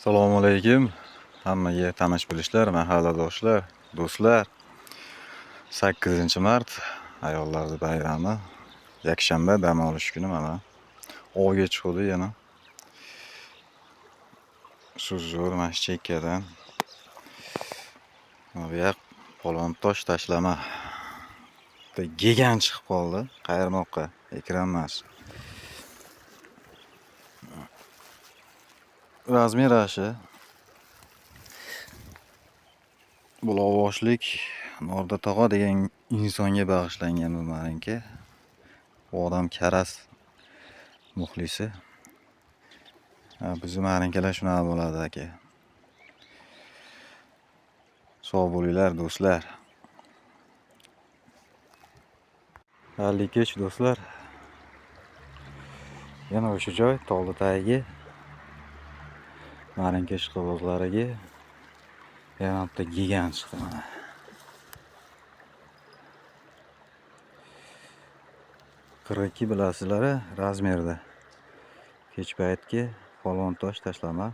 Assalomu alaykum. Hammaga tanish bilishlar, mahalladoshlar, do'stlar. 8-mart ayollar bayrami. Yakshanba dam olish kuni mana. Ovga chiqdi yana. Shu zo'r mana chekkadan. Bu yoq polvon tosh tashlama. Gigan chiqib qoldi. Qayermoqqa? Ekran emas. Razmer ashi. Bulovoshlik Norda tog'a degan insonga bag'ishlangan bu meniki. Bu odam karas muxlisi. Bizni marinkalar shunaqa bo'ladi aka. Sog' bo'linglar do'stlar. Xayrli kech do'stlar. Yana o'sha joy tog'li tagiga marinka ishqibozlariga yana bitta gigan chiqdi mana. Qirq bilasizlar, razmerda. Kech paytga polvon tosh tashlama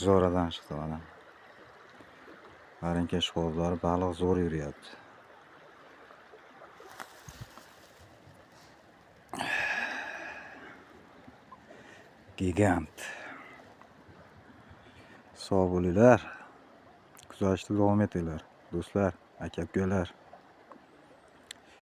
zo'radan chiqdi mana. Marinka ishqibozlari baliq zo'r yuryapti. Gigant. Sog' bo'linglar. Kuzatishda davom etinglar do'stlar, aka-ukalar.